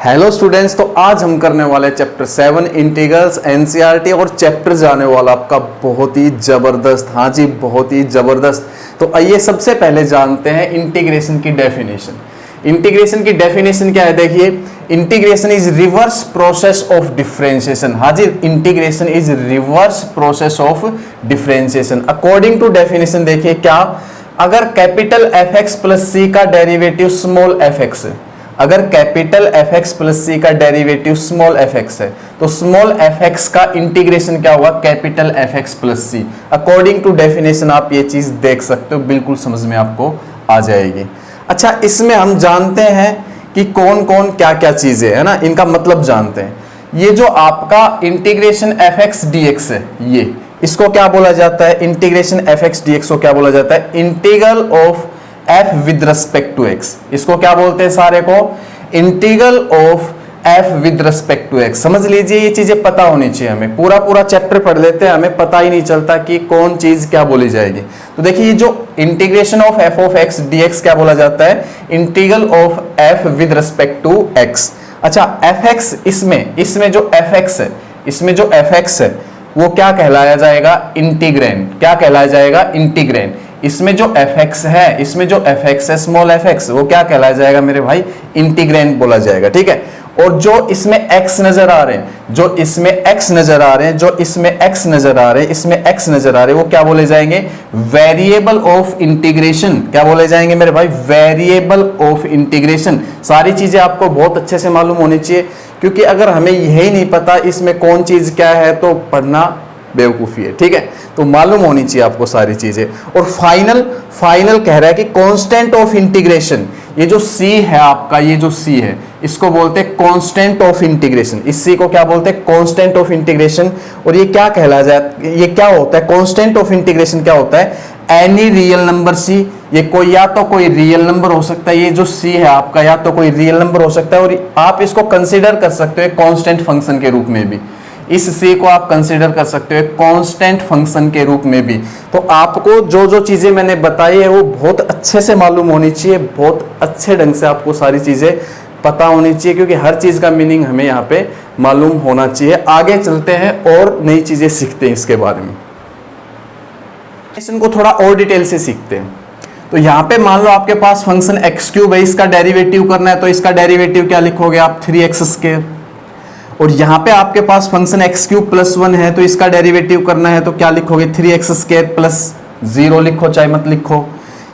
Hello students, तो आज हम करने वाले चैप्टर 7 इंटीग्रल्स एनसीईआरटी और चैप्टर जाने वाला आपका बहुत ही जबरदस्त। हाँ जी, बहुत ही जबरदस्त। तो आइए सबसे पहले जानते हैं इंटीग्रेशन की डेफिनेशन। इंटीग्रेशन की डेफिनेशन क्या है? देखिए, integration is reverse process of differentiation. हाँ जी, integration is reverse process of differentiation. According to definition देखिए क्या, अगर capital F X plus C का डेरिवेटिव स्मॉल एफ एक्स है, अगर capital F X plus C का डेरिवेटिव स्मॉल एफ एक्स है, तो स्मॉल एफ एक्स का इंटीग्रेशन क्या होगा? Capital F X plus C. According to definition आप ये चीज देख सकते हो, बिल्कुल समझ में आपको आ जाएगी। अच्छा, इसमें हम जानते हैं कि कौन कौन क्या क्या चीजें है ना, इनका मतलब जानते हैं। ये जो आपका integration F X D X है, ये इसको क्या बोला जाता है? Integration F X D X को क्या बोला जाता है? Integral of f with respect to x। इसको क्या बोलते हैं सारे को? Integral of f with respect to x। समझ लीजिए, ये चीजें पता होनी चाहिए हमें। पूरा पूरा चैप्टर पढ़ लेते हैं, हमें पता ही नहीं चलता कि कौन चीज क्या बोली जाएगी। तो देखिए, ये जो integration of f of x dx क्या बोला जाता है? Integral of f with respect to x। अच्छा, fx इसमें जो fx है, इसमें जो fx है वो क्या कहलाया जाएगा? इंटीग्रैंड। क्या कहलाया जाएगा? इंटीग्रैंड। इसमें जो fx है, इसमें जो fx है स्मॉल fx, वो क्या कहलाया जाएगा मेरे भाई? इंटीग्रैंड बोला जाएगा। ठीक है। और जो इसमें x नजर आ रहे हैं, जो इसमें x नजर आ रहे हैं, जो इसमें x नजर आ रहे हैं, इसमें x नजर आ रहे हैं, वो क्या बोले जाएंगे? Variable of integration. क्या बोले जाएंगे मेरे भाई? Variable of integration. सारी चीजें आपको बहुत अच्छे से मालूम होनी चाहिए, क्योंकि अगर हमें यही नहीं पता इसमें कौन चीज क्या है तो पढ़ना बेवकूफी है। ठीक है, तो मालूम होनी चाहिए आपको सारी चीजें। और फाइनल कह रहा है कि कांस्टेंट ऑफ इंटीग्रेशन, ये जो c है आपका, ये जो c है, इसको बोलते हैं कांस्टेंट ऑफ इंटीग्रेशन। इस c को क्या बोलते हैं? Constant of integration. और ये क्या कहला जाए? ये क्या होता है? कांस्टेंट ऑफ इंटीग्रेशन क्या होता है? Any real number c। ये कोई या तो कोई रियल नंबर हो सकता है, ये जो c है आपका या तो कोई रियल नंबर हो सकता है, और आप इसको कंसिडर कर सकते हो कांस्टेंट फंक्शन के रूप में भी। इस c को आप कंसीडर कर सकते हो कांस्टेंट फंक्शन के रूप में भी। तो आपको जो जो चीजें मैंने बताई है वो बहुत अच्छे से मालूम होनी चाहिए, बहुत अच्छे ढंग से आपको सारी चीजें पता होनी चाहिए, क्योंकि हर चीज का मीनिंग हमें यहाँ पे मालूम होना चाहिए। आगे चलते हैं और नई चीजें सीखते हैं इसके बारे में, इसको थोड़ा और डिटेल से सीखते हैं। तो यहाँ पे मान लो आपके पास फंक्शन एक्स क्यूब है, इसका डेरिवेटिव करना है, तो इसका डेरिवेटिव क्या लिखोगे आप? 3x square. और यहाँ पे आपके पास फंक्शन एक्स क्यूब प्लस 1 है, तो इसका डेरिवेटिव करना है तो क्या लिखोगे? 3x स्क्वायर प्लस 0 लिखो चाहे मत लिखो।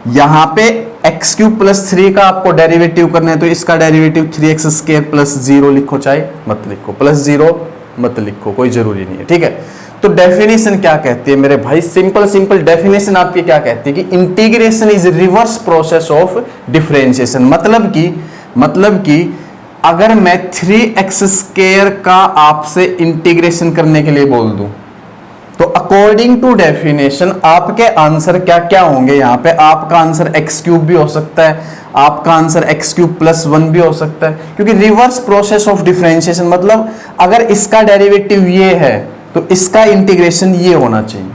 यहाँ पे एक्स क्यूब प्लस 3 का आपको डेरिवेटिव करना है, तो इसका डेरिवेटिव 3x स्क्वायर प्लस 0 लिखो चाहे मत लिखो, प्लस 0 मत लिखो, कोई जरूरी नहीं है। ठीक है, तो डेफिनेशन क्या कहती है मेरे भाई? सिंपल डेफिनेशन आपकी क्या कहती है कि integration is reverse process of differentiation. मतलब कि अगर मैं 3x स्क्वायर का आपसे इंटीग्रेशन करने के लिए बोल दूं, तो अकॉर्डिंग टू डेफिनेशन आपके आंसर क्या क्या होंगे? यहाँ पे आपका आंसर एक्स क्यूब भी हो सकता है, आपका आंसर एक्स क्यूब प्लस 1 भी हो सकता है, क्योंकि रिवर्स प्रोसेस ऑफ डिफरेंशिएशन मतलब अगर इसका डेरिवेटिव ये है तो इसका इंटीग्रेशन ये होना चाहिए।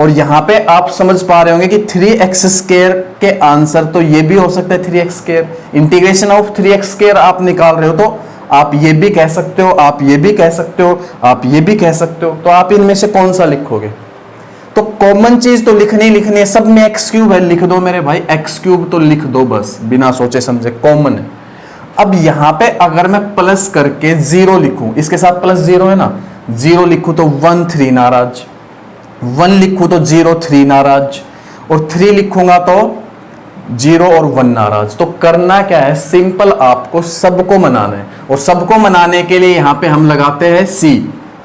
और यहां पे आप समझ पा रहे होंगे कि 3x स्क्वायर के आंसर तो ये भी हो सकता है 3x square. Integration of 3x square आप निकाल रहे हो, तो आप ये भी कह सकते हो, आप ये भी कह सकते हो, आप ये भी कह सकते हो, तो आप इनमें से कौन सा लिखोगे? तो कॉमन चीज तो लिखनी है, सब में एक्स क्यूब है, लिख दो मेरे भाई, एक्स क्यूब तो लिख दो बस, बिना सोचे समझे, कॉमन है। अब यहां पे अगर मैं प्लस करके 0 लिखूं, इसके साथ प्लस 0 है ना, 0 लिखूं तो 1 3 नाराज, 1 लिखूं तो 0 3 नाराज, और 3 लिखूंगा तो 0 और 1 नाराज। तो करना क्या है? सिंपल, आपको सबको मनाना है, और सबको मनाने के लिए यहां पे हम लगाते हैं c।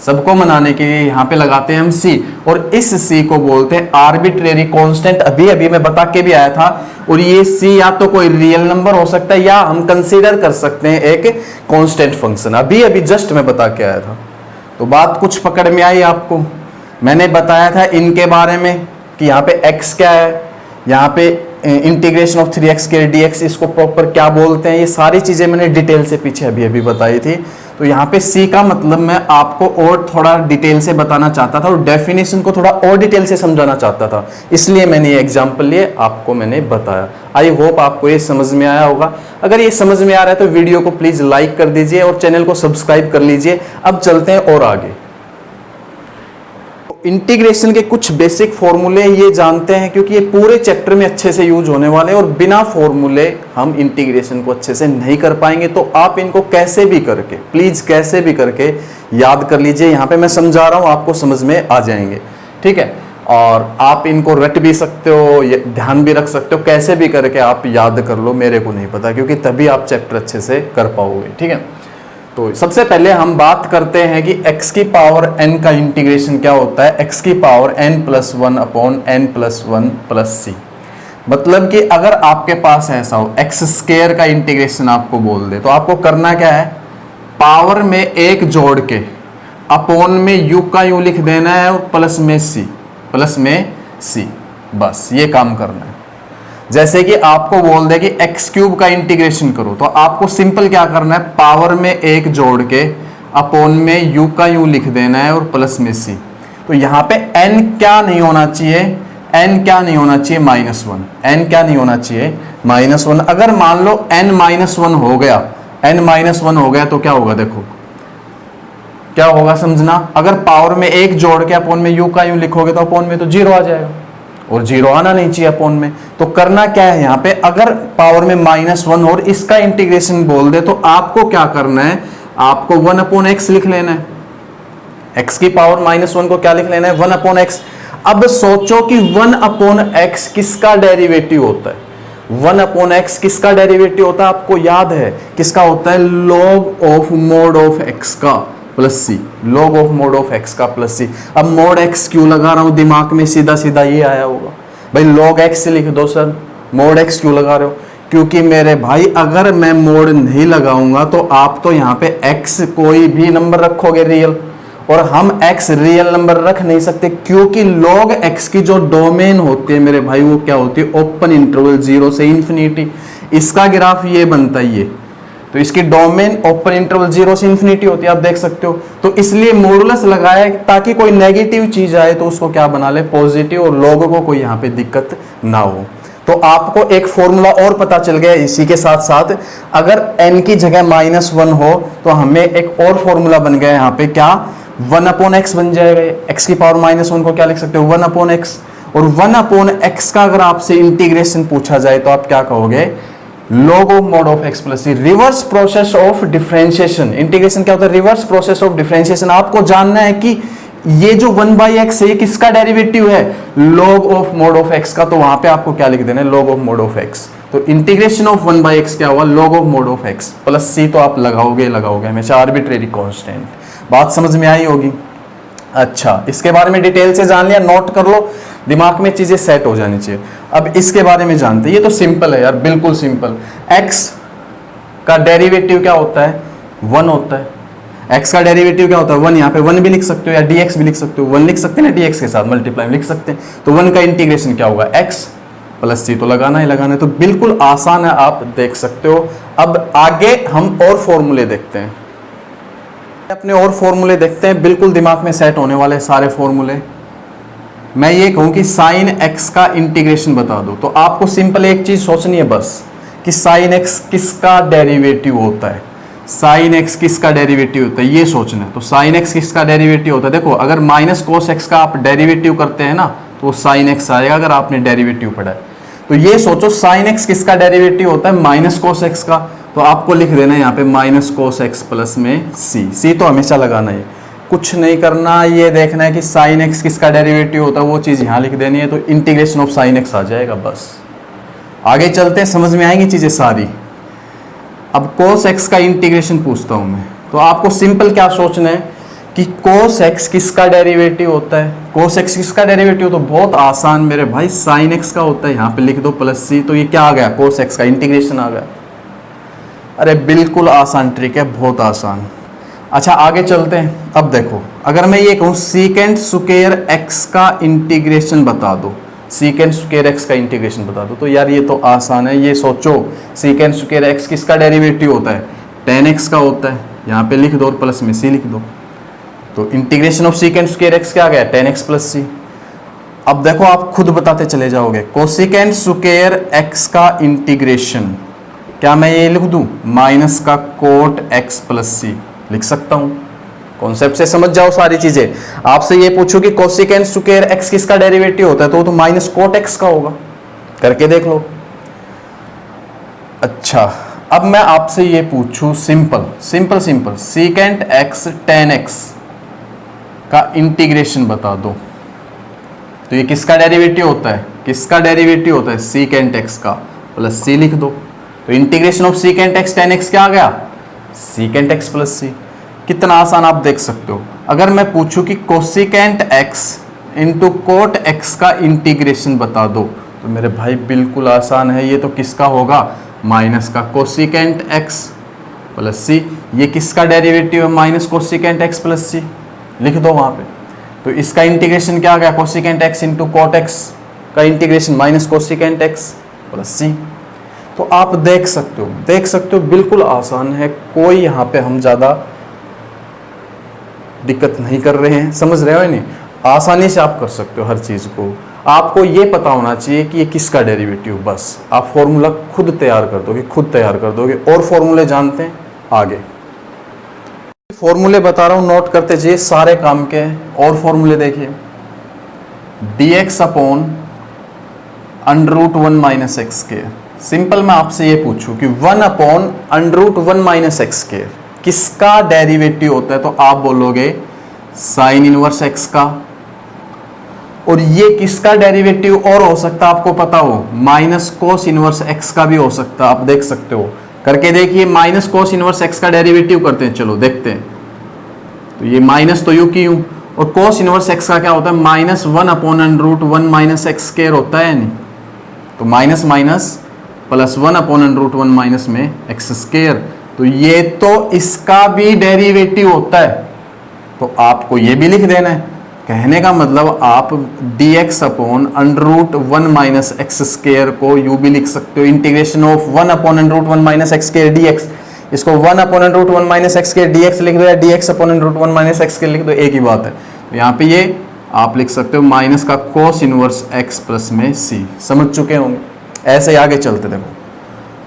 सबको मनाने के लिए यहां पे लगाते हैं हम c, और इस c को बोलते हैं आर्बिट्रेरी कांस्टेंट। अभी मैं बता के भी आया था। और ये c या तो कोई रियल नंबर हो सकता है, या हम कंसीडर कर सकते हैं एक कांस्टेंट फंक्शन। अभी जस्ट मैं बता के आया था, तो बात कुछ पकड़ में आई आपको? मैंने बताया था इनके बारे में कि यहाँ पे x क्या है, यहाँ पे integration of 3x square dx, इसको प्रॉपर क्या बोलते हैं, ये सारी चीजें मैंने डिटेल से पीछे अभी बताई थी। तो यहाँ पे सी का मतलब मैं आपको और थोड़ा डिटेल से बताना चाहता था और डेफिनेशन को थोड़ा और डिटेल से समझाना चाहता था, इसलिए मैंने ये एग्जांपल लिए आपको मैंने बताया। आई होप आपको ये समझ में आया होगा। अगर ये समझ में आ रहा है तो वीडियो को प्लीज लाइक कर दीजिए और चैनल को सब्सक्राइब कर लीजिए। अब चलते हैं और आगे। इंटीग्रेशन के कुछ बेसिक फॉर्मूले ये जानते हैं, क्योंकि ये पूरे चैप्टर में अच्छे से यूज होने वाले हैं और बिना फॉर्मूले हम इंटीग्रेशन को अच्छे से नहीं कर पाएंगे। तो आप इनको कैसे भी करके, प्लीज कैसे भी करके याद कर लीजिए। यहाँ पे मैं समझा रहा हूँ, आपको समझ में आ जाएंगे, ठीक है। और आप इनको रट भी सकते हो, ध्यान भी रख सकते हो, कैसे भी करके आप याद कर लो, मेरे को नहीं पता, क्योंकि तभी आप चैप्टर अच्छे से कर पाओगे, ठीक है। तो सबसे पहले हम बात करते हैं कि x की पावर n का इंटीग्रेशन क्या होता है। x की power n plus 1 upon n plus 1 plus C. मतलब कि अगर आपके पास ऐसा हो x स्क्वायर का इंटीग्रेशन आपको बोल दे, तो आपको करना क्या है, पावर में एक जोड़ के अपॉन में u का u लिख देना है और प्लस में c, बस ये काम करना है। जैसे कि आपको बोल दे कि एक्स क्यूब का इंटीग्रेशन करो, तो आपको सिंपल क्या करना है, पावर में एक जोड़ के अपॉन में u का u लिख देना है और प्लस में c। तो यहाँ पे n क्या नहीं होना चाहिए, n क्या नहीं होना चाहिए, -1। n क्या नहीं होना चाहिए, -1। अगर मान लो n -1 हो गया, n -1 हो गया तो क्या होगा, देखो क्या होगा समझना। अगर पावर में एक जोड़ के अपॉन में u का u लिखोगे तो अपॉन में तो 0 आ जाएगा और 0 आना नहीं चाहिए अपॉन में। तो करना क्या है यहाँ पे, अगर पावर में -1 और इसका इंटीग्रेशन बोल दे तो आपको क्या करना है, आपको 1/x लिख लेना है। x की पावर -1 को क्या लिख लेना है, 1/x। अब सोचो कि 1/x किसका डेरिवेटिव होता है, 1/x किसका डेरिवेटिव होता है, आपको याद है किसका होता है, log of mod of x का plus C, log of mod of x का प्लस सी। अब मोड x क्यों लगा रहा हूं दिमाग में, सीधा सीधा ये आया होगा भाई, log x लिख दो सर, मोड x क्यों लगा रहे हो, क्योंकि मेरे भाई अगर मैं मोड नहीं लगाऊंगा तो आप तो यहाँ पे x कोई भी नंबर रखोगे रियल, और हम x रियल नंबर रख नहीं सकते, क्योंकि log x की जो डोमेन होती है मेरे भाई वो क्या होती है, ओपन इंटरवल 0 से इंफिनिटी। इसका ग्राफ ये बनता है ये, तो इसकी डोमेन ओपन इंटरवल 0 से इंफिनिटी होती है, आप देख सकते हो। तो इसलिए मॉडुलस लगाया ताकि कोई नेगेटिव चीज आए तो उसको क्या बना ले, पॉजिटिव, और लोगों को कोई यहाँ पे दिक्कत ना हो। तो आपको एक फॉर्मूला और पता चल गया इसी के साथ साथ, अगर n की जगह -1 हो तो हमें एक और फॉर्मूला बन गया यहाँ पे, क्या, 1/x बन जाएगा। x की पावर -1 को क्या लिख सकते हो, 1/x। और 1/x का अगर आपसे इंटीग्रेशन पूछा जाए तो आप क्या कहोगे, log of mod of x plus C. Reverse process of differentiation, integration क्या होता है, रिवर्स प्रोसेस ऑफ डिफरेंशिएशन। आपको जानना है कि ये जो 1/x है ये किसका डेरिवेटिव है, log of mod of x का। तो वहां पे आपको क्या लिख देना है, log of mod of x। तो इंटीग्रेशन ऑफ 1/x क्या हुआ, log of mod of x plus C. तो आप लगाओगे हमेशा आर्बिट्रेरी कांस्टेंट। बात समझ में आई होगी। अच्छा, इसके बारे में डिटेल से जान लिया, नोट कर लो, दिमाग में चीजें सेट हो जानी चाहिए। अब इसके बारे में जानते हैं, ये तो सिंपल है यार, बिल्कुल सिंपल। x का डेरिवेटिव क्या होता है, 1 होता है। x का डेरिवेटिव क्या होता है, 1। यहाँ पे 1 भी लिख सकते हो या dx भी लिख सकते हो, 1 लिख सकते हैं ना, dx के साथ मल्टीप्लाई लिख सकते हैं। तो 1 का इंटीग्रेशन क्या होगा, x प्लस सी। तो लगाना ही लगाना है, तो बिल्कुल आसान है, आप देख सकते हो। अब आगे हम और फॉर्मूले देखते हैं, अपने और फॉर्मूले देखते हैं, बिल्कुल दिमाग में सेट होने वाले सारे फॉर्मूले। मैं ये कहूं कि साइन x का इंटीग्रेशन बता दो, तो आपको सिंपल एक चीज सोचनी है बस, कि साइन x किसका डेरिवेटिव होता है, साइन x किसका डेरिवेटिव होता है, ये सोचना है। तो साइन x किसका डेरिवेटिव होता है, देखो अगर माइनस कोस x का आप डेरिवेटिव करते हैं ना तो वो साइन x आएगा, अगर आपने डेरिवेटिव पढ़ा है। तो ये सोचो साइन x किसका डेरिवेटिव होता है, माइनस कोस x का। तो आपको लिख देना है यहाँ पे माइनस कोस x प्लस में c तो हमेशा लगाना है, कुछ नहीं करना, ये देखना है कि साइन x किसका डेरिवेटिव होता है, वो चीज यहाँ लिख देनी है। तो इंटीग्रेशन ऑफ साइन x आ जाएगा, बस। आगे चलते हैं, समझ में आएंगी चीजें सारी। अब कोस x का इंटीग्रेशन पूछता हूं मैं, तो आपको सिंपल क्या सोचना है कि कोस x किसका डेरिवेटिव होता है, कोस x किसका डेरिवेटिव, तो बहुत आसान मेरे भाई, साइन x का होता है, यहाँ पे लिख दो प्लस c। तो ये क्या आ गया, कोस x का इंटीग्रेशन आ गया। अरे बिल्कुल आसान ट्रिक है, बहुत आसान। अच्छा आगे चलते हैं। अब देखो, अगर मैं ये कहूँ सीकेंट स्क्वायर x का इंटीग्रेशन बता दो, सीकेंट स्क्वायर x का इंटीग्रेशन बता दो, तो यार ये तो आसान है। ये सोचो सीकेंट स्क्वायर x किसका डेरिवेटिव होता है, tan x का होता है। यहाँ पे लिख दो और प्लस में सी लिख दो। तो integration of secant square x क्या आ गया 10x प्लस सी। अब देखो आप खुद बताते चले जाओगे, कोसिकेंट स्क्वायर एक्स का इंटीग्रेशन क्या मैं ये लिख दूं माइनस का कोट एक्स प्लस सी लिख सकता हूं। कॉन्सेप्ट से समझ जाओ सारी चीजें। आपसे ये पूछो कि कोसिकेंट स्क्वायर एक्स किसका डेरिवेटिव होता है, तो माइनस कोट एक्स का होगा, करके देख लो। अच्छा अब मैं आपसे ये पूछूं simple simple simple secant x 10x का इंटीग्रेशन बता दो, तो ये किसका डेरिवेटिव होता है, किसका डेरिवेटिव होता है सीकेंट एक्स का, प्लस सी लिख दो। तो integration of secant x 10x क्या आ गया सीकेंट एक्स प्लस सी। कितना आसान आप देख सकते हो। अगर मैं पूछूं कि cosecant X into cot X का इंटीग्रेशन बता दो, तो मेरे भाई बिल्कुल आसान है, ये तो किसका होगा माइनस का कोसिकेंट एक्स प्लस सी। ये किसका डेरिवेटिव है माइनस कोसिकेंट एक्स प्लस सी, लिख दो वहां पे। तो इसका इंटीग्रेशन क्या आ गया cosecant X into cot X का integration minus cosecant X plus C. तो आप देख सकते हो बिल्कुल आसान है, कोई यहाँ पे हम ज़्यादा दिक्कत नहीं कर रहे हैं, समझ रहे हो नहीं, आसानी से आप कर सकते हो हर चीज़ को। आपको ये पता होना चाहिए कि ये किसका डेरिवेटिव, बस आप फॉर्मूला खुद तैयार कर दोगे और फॉर्मूले जानते हैं आगे। फॉर्मूले बता रहा हूं नोट करते जाइए सारे काम के। और फॉर्मूले देखिए dx upon under root 1 minus X square. Simple मैं आपसे ये पूछूं कि 1 upon under root 1 minus X square किसका डेरिवेटिव होता है, तो आप बोलोगे साइन इनवर्स एक्स का। और ये किसका डेरिवेटिव और हो सकता है आपको पता हो, माइनस कोस इनवर्स एक्स का भी हो सकता है। आप देख सकते हो, करके देखिए माइनस कोस इनवर्स एक्स का डेरिवेटिव करते हैं, चलो देखते हैं। तो ये माइनस तो यू की यू, और कोस इनवर्स एक्स का क्या होता है minus 1 upon under root 1 minus X square होता है नहीं, तो minus minus plus 1 upon under root 1 minus में एक्स स्क्वायर। तो ये तो इसका भी डेरिवेटिव होता है, तो आपको ये भी लिख देना है। कहने का मतलब आप dx upon under root 1 minus X square को यू भी लिख सकते हो, integration of 1 upon under root 1 minus X square dx। इसको 1 upon under root 1 minus X square dx लिख दो या dx upon under root 1 minus X square लिख दो, एक ही बात है। तो यहाँ पे ये आप लिख सकते हो माइनस का कोस इनवर्स x प्लस में c। समझ चुके होंगे। ऐसे आगे चलते देखो,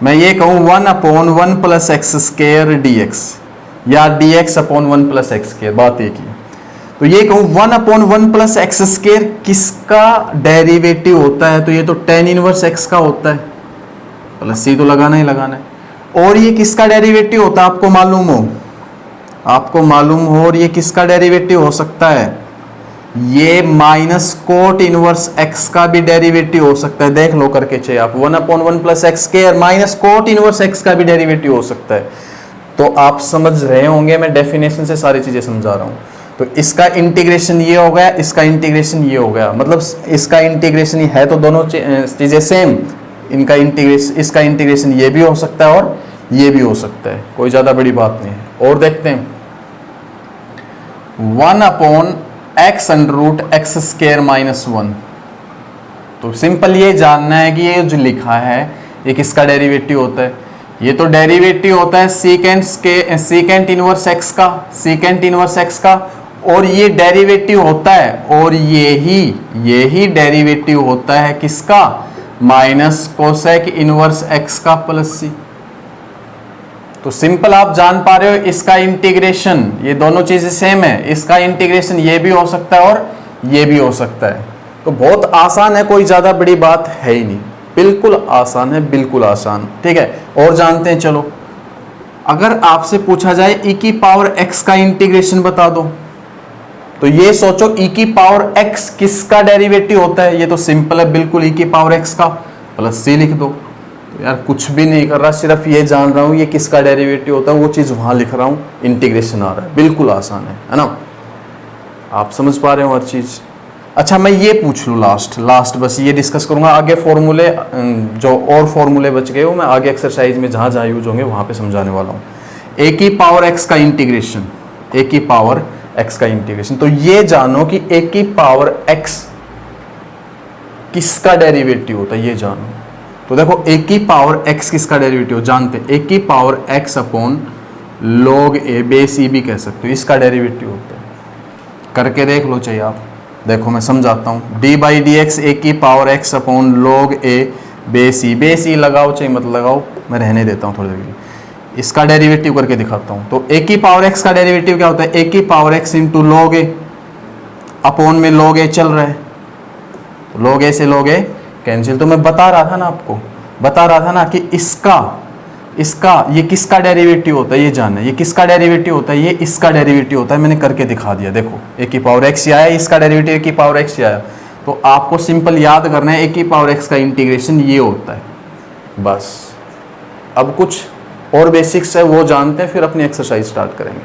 मैं ये कहूँ 1 upon 1 plus x square dx या dx upon 1 plus x square, बात एक ही है। तो ये कहूँ 1 अपॉन 1 प्लस एक्स स्क्वायर किसका डेरिवेटिव होता है, तो ये तो tan इनवर्स x का होता है, प्लस c तो लगाना ही लगाना है। और ये किसका डेरिवेटिव होता है आपको मालूम हो, और ये किसका डेरिवेटिव हो सकता है, ये माइनस कोट इनवर्स x का भी डेरिवेटिव हो सकता है। देख लो करके चाहिए आप, 1 upon 1 plus x square minus cot inverse x का भी डेरिवेटिव हो सकता है। तो आप समझ रहे होंगे, मैं डेफिनेशन से सारी चीजें समझा रहा हूं। तो इसका इंटीग्रेशन ये हो गया, इसका इंटीग्रेशन ये हो गया, मतलब इसका इंटीग्रेशन ही है, तो दोनों चीजें सेम। इनका इंटीग्रेशन, इसका इंटीग्रेशन ये भी हो सकता है और ये भी हो सकता है, कोई ज्यादा बड़ी बात नहीं है। और देखते हैं 1 upon X under root X square minus 1। तो सिंपल ये जानना है कि ये जो लिखा है ये किसका डेरिवेटिव होता है, ये तो डेरिवेटिव होता है सीकेंट इनवर्स एक्स का, और ये डेरिवेटिव होता है, और ये ही डेरिवेटिव होता है किसका, माइनस कोसेक इनवर्स एक्स का प्लस सी। तो सिंपल आप जान पा रहे हो, इसका इंटीग्रेशन, ये दोनों चीजें सेम है, इसका इंटीग्रेशन ये भी हो सकता है और ये भी हो सकता है। तो बहुत आसान है, कोई ज्यादा बड़ी बात है ही नहीं, बिल्कुल आसान है, बिल्कुल आसान। ठीक है, और जानते हैं चलो। अगर आपसे पूछा जाए e की पावर x का इंटीग्रेशन बता दो, तो ये सोचो e की पावर x किसका डेरिवेटिव होता है, ये तो सिंपल है बिल्कुल, e की पावर x का प्लस c लिख दो। तो यार कुछ भी नहीं कर रहा, सिर्फ ये जान रहा हूं ये किसका डेरिवेटिव होता है, वो चीज वहां लिख रहा हूं, इंटीग्रेशन आ रहा है, बिल्कुल आसान है ना। आप समझ पा रहे हो हर चीज। अच्छा मैं ये पूछ लूँ लास्ट बस ये डिस्कस करूंगा, आगे फॉर्मूले जो और फॉर्मूले बच गए वो मैं आगे एक्सरसाइज में जहां यूज होंगे वहां पे समझाने वाला हूँ। ए की पावर एक्स का इंटीग्रेशन, ए की पावर एक्स का इंटीग्रेशन, तो ये जानो कि ए की पावर एक्स किसका डेरिवेटिव होता है, ये जानो। तो देखो ए की पावर एक्स किसका डेरिवेटिव जानते हैं, ए की power X upon log a, base E भी कह सकते हो, इसका डेरिवेटिव होता है। करके देख लो चाहिए आप, देखो मैं समझाता हूँ। D by D X A की power X upon log a base E लगाओ चाहे मत लगाओ, मैं रहने देता हूँ थोड़ी देर के लिए। इसका डेरिवेटिव करके दिखाता हूँ। तो ए की पावर एक्स का डेरिवेटिव क्या होता है, ए की power x into log a upon में log a चल रहा है, तो log a से log a कैंसिल। तो मैं बता रहा था ना आपको, बता रहा था ना कि इसका ये किसका डेरिवेटिव होता है, ये जानना है। ये किसका डेरिवेटिव होता है, ये इसका डेरिवेटिव होता है। मैंने करके दिखा दिया, देखो ए की पावर एक्स आया, इसका डेरिवेटिव ए की पावर एक्स आया। तो आपको सिंपल याद करना है ए की पावर एक्स का इंटीग्रेशन ये होता है, बस। अब कुछ और बेसिक्स है वो जानते हैं, फिर अपनी एक्सरसाइज स्टार्ट करेंगे।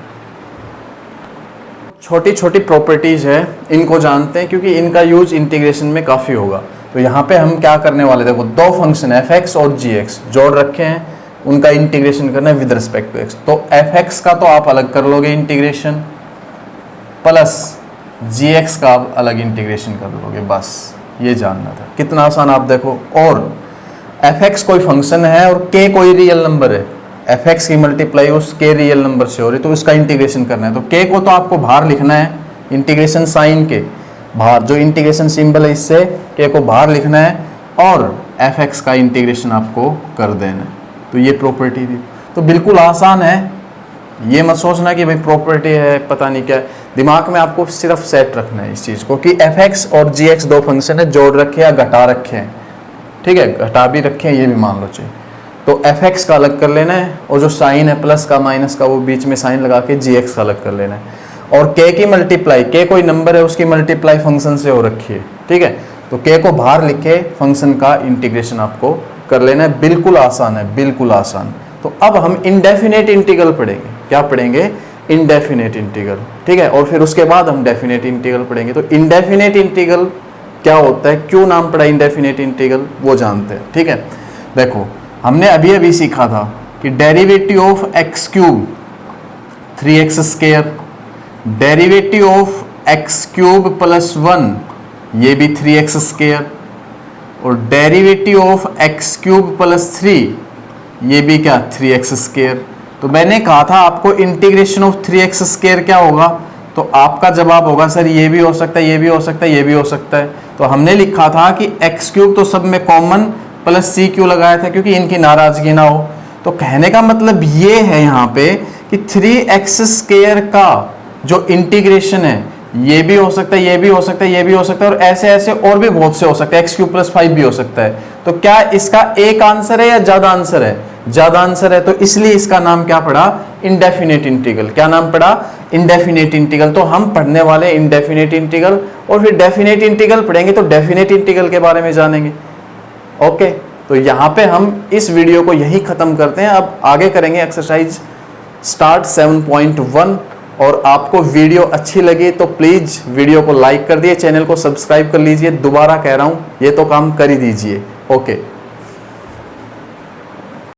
छोटी छोटी प्रॉपर्टीज है, इनको जानते हैं क्योंकि इनका यूज इंटीग्रेशन में काफ़ी होगा। तो यहाँ पे हम क्या करने वाले, देखो दो फंक्शन एफ एक्स और जी एक्स जोड़ रखे हैं, उनका इंटीग्रेशन करना है विद रिस्पेक्ट टू एक्स। तो एफ एक्स का तो आप अलग कर लोगे इंटीग्रेशन, प्लस जी एक्स का आप अलग इंटीग्रेशन कर लोगे, बस ये जानना था। कितना आसान आप देखो। और एफ एक्स कोई फंक्शन है और के कोई रियल नंबर है, एफ एक्स की मल्टीप्लाई उस के रियल नंबर से हो रही, तो उसका इंटीग्रेशन करना है। तो के को तो आपको बाहर लिखना है, इंटीग्रेशन साइन के बाहर, जो इंटीग्रेशन सिंबल है इससे के को बाहर लिखना है, और एफ एक्स का इंटीग्रेशन आपको कर देना है। तो ये प्रॉपर्टी थी, तो बिल्कुल आसान है। ये मत सोचना कि भाई प्रॉपर्टी है पता नहीं क्या, दिमाग में आपको सिर्फ सेट रखना है इस चीज़ को कि एफ एक्स और जी एक्स दो फंक्शन है, जोड़ रखे या घटा रखे हैं, ठीक है, घटा भी रखे हैं ये भी मान लो चाहिए। तो एफ एक्स का अलग कर लेना है, और जो साइन है प्लस का माइनस का वो बीच में साइन लगा के जी एक्स का अलग कर लेना है। और के की मल्टीप्लाई, के कोई नंबर है उसकी मल्टीप्लाई फंक्शन से हो रखी है, ठीक है, तो के को बाहर लिखे फंक्शन का इंटीग्रेशन आपको कर लेना है। बिल्कुल आसान है, बिल्कुल आसान। तो अब हम इंडेफिनेट इंटीग्रल पढ़ेंगे। क्या पढ़ेंगे, इंडेफिनेट इंटीग्रल, ठीक है, और फिर उसके बाद हम डेफिनेट इंटीग्रल पढ़ेंगे। तो इंडेफिनेट इंटीग्रल क्या होता है, क्यों नाम पड़ा इंडेफिनेट इंटीग्रल, वो जानते हैं, ठीक है। देखो हमने अभी अभी सीखा था कि derivative of x cube 3x square, derivative of x cube plus 1 ये भी 3x स्क्वायर, और derivative of x cube plus 3 ये भी क्या 3x स्क्वायर। तो मैंने कहा था आपको इंटीग्रेशन ऑफ 3x स्क्वायर क्या होगा, तो आपका जवाब होगा सर ये भी हो सकता है, ये भी हो सकता है, ये भी हो सकता है। तो हमने लिखा था कि एक्स क्यूब तो सब में कॉमन, प्लस सी क्यू लगाया था क्योंकि इनकी नाराजगी ना हो। तो कहने का मतलब ये है यहाँ पे कि 3x स्क्वायर का जो इंटीग्रेशन है ये भी हो सकता है, ये भी हो सकता है, ये भी हो सकता है, और ऐसे ऐसे और भी बहुत से हो सकते हैं, एक्स क्यूब प्लस 5 भी हो सकता है। तो क्या इसका एक आंसर है या ज्यादा आंसर है, ज्यादा आंसर है, तो इसलिए इसका नाम क्या पड़ा, इंडेफिनेट इंटीग्रल। क्या नाम पड़ा, इंडेफिनेट इंटीग्रल। तो हम पढ़ने वाले इंडेफिनेट इंटीग्रल, और फिर डेफिनेट इंटीग्रल पढ़ेंगे तो डेफिनेट इंटीग्रल के बारे में जानेंगे। ओके, तो यहाँ पे हम इस वीडियो को यही खत्म करते हैं। अब आगे करेंगे एक्सरसाइज स्टार्ट 7.1। और आपको वीडियो अच्छी लगी तो प्लीज़ वीडियो को लाइक कर दिए, चैनल को सब्सक्राइब कर लीजिए। दोबारा कह रहा हूँ ये तो काम कर ही दीजिए। ओके।